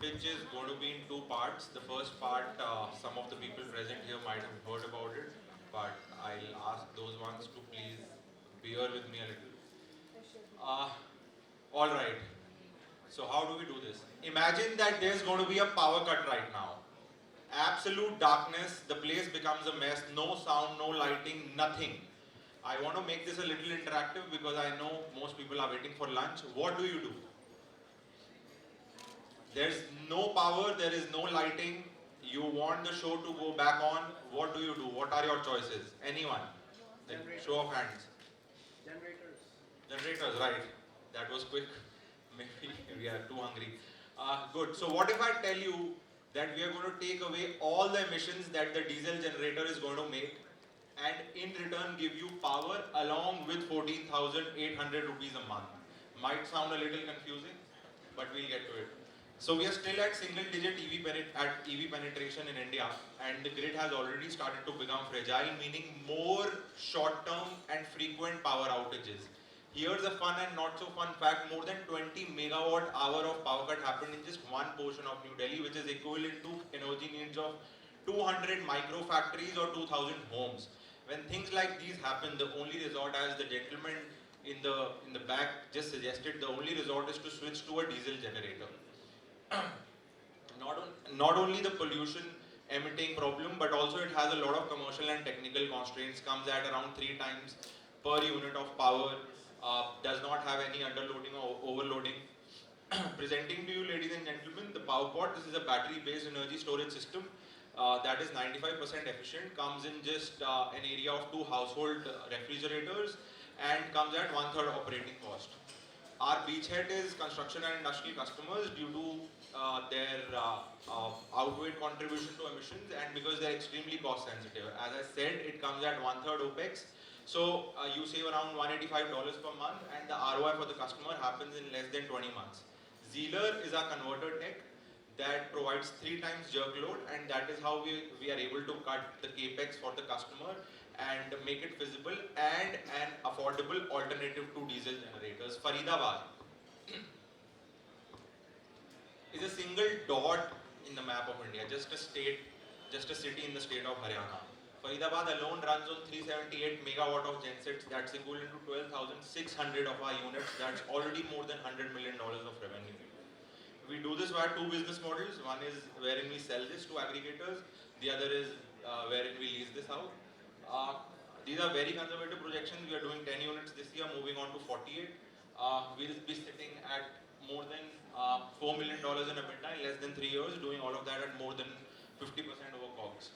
pitch is going to be in two parts. The first part, some of the people present here might have heard about it, but I'll ask those ones to please bear with me a little. Uh, all right. So how do we do this? Imagine that there's going to be a power cut right now. Absolute darkness, the place becomes a mess, no sound, no lighting, nothing. I want to make this a little interactive because I know most people are waiting for lunch. What do you do? There's no power, there is no lighting. You want the show to go back on. What do you do? What are your choices? Anyone? Like, show of hands. Generators. Generators, right. That was quick. Maybe we are too hungry. Good. So what if I tell you that we are going to take away all the emissions that the diesel generator is going to make and in return give you power along with 14,800 rupees a month? Might sound a little confusing, but we'll get to it. So we are still at single digit EV penetration in India, and the grid has already started to become fragile, meaning more short term and frequent power outages. Here's a fun and not so fun fact: more than 20 megawatt hour of power cut happened in just one portion of New Delhi, which is equivalent to energy needs of 200 micro factories or 2000 homes. When things like these happen, the only resort, as the gentleman in the back just suggested, the only resort is to switch to a diesel generator. Not only the pollution emitting problem, but also it has a lot of commercial and technical constraints, comes at around 3 times per unit of power, does not have any underloading or overloading. Presenting to you, ladies and gentlemen, the PowerPod. This is a battery-based energy storage system that is 95% efficient, comes in just an area of 2 household refrigerators, and comes at one-third operating cost. Our beachhead is construction and industrial customers due to their outweighed contribution to emissions and because they're extremely cost sensitive. As I said, it comes at one-third OPEX. So you save around $185 per month and the ROI for the customer happens in less than 20 months. Zealer is our converter tech that provides 3 times jerk load, and that is how we are able to cut the capex for the customer and make it feasible and an affordable alternative to diesel generators. Faridabad is a single dot in the map of India, just a state, just a city in the state of Haryana. Faridabad alone runs on 378 megawatt of gensets. That's equivalent to 12,600 of our units. That's already more than $100 million of revenue. We do this via 2 business models. One is wherein we sell this to aggregators. The other is wherein we lease this out. These are very conservative projections. We are doing 10 units this year, moving on to 48. We'll be sitting at more than $4 million in EBITDA in less than 3 years, doing all of that at more than 50% over COGS.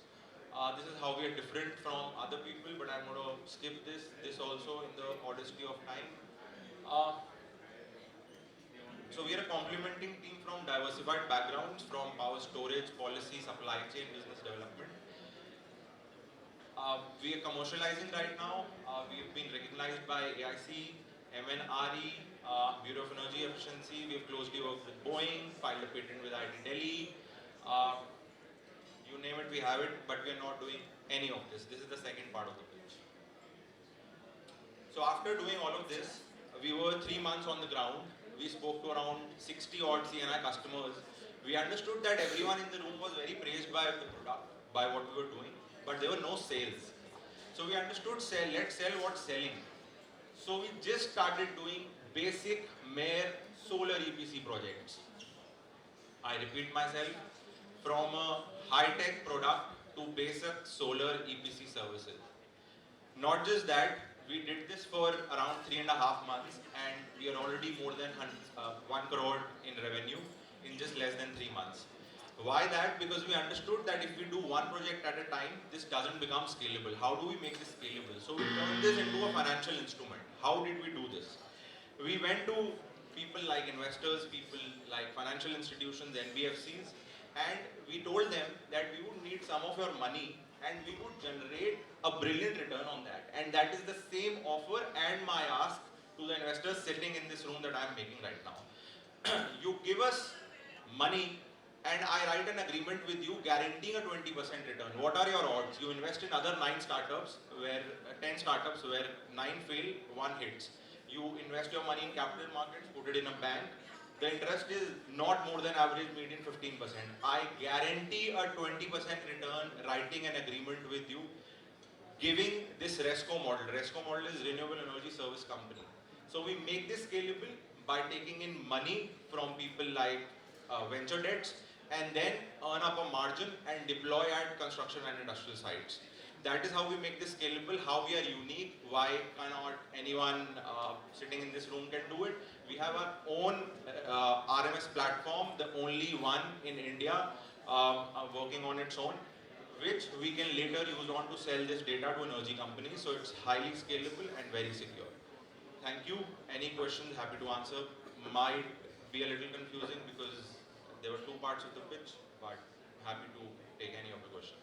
This is how we are different from other people, but I'm going to skip this also in the modesty of time. So we are a complementing team from diversified backgrounds, from power storage, policy, supply chain, business development. We are commercializing right now. We have been recognized by AIC, MNRE, Bureau of Energy Efficiency. We have closely worked with Boeing, filed a patent with IT Delhi. You name it, we have it, but we are not doing any of this. This is the second part of the pitch. So after doing all of this, we were 3 months on the ground. We spoke to around 60 odd CNI customers. We understood that everyone in the room was very praised by the product, by what we were doing, but there were no sales. So we understood, let's sell what's selling. So we just started doing basic mere solar EPC projects. I repeat myself, from a high-tech product to basic solar EPC services. Not just that, we did this for around 3.5 months and we are already more than 1 crore in revenue in just less than 3 months. Why that? Because we understood that if we do one project at a time, this doesn't become scalable. How do we make this scalable? So we turned this into a financial instrument. How did we do this? We went to people like investors, people like financial institutions, NBFCs, and we told them that we would need some of your money and we would generate a brilliant return on that. And that is the same offer and my ask to the investors sitting in this room that I am making right now. You give us money and I write an agreement with you guaranteeing a 20% return. What are your odds? You invest in other 9 startups, where 10 startups where 9 fail, 1 hits. You invest your money in capital markets, put it in a bank, the interest is not more than average median 15%. I guarantee a 20% return writing an agreement with you, giving this RESCO model. RESCO model is Renewable Energy Service Company. So we make this scalable by taking in money from people like venture debts and then earn up a margin and deploy at construction and industrial sites. That is how we make this scalable, how we are unique, why cannot anyone sitting in this room can do it. We have our own RMS platform, the only one in India working on its own, which we can later use on to sell this data to energy companies. So it's highly scalable and very secure. Thank you. Any questions? Happy to answer. Might be a little confusing because there were two parts of the pitch, but happy to take any of the questions.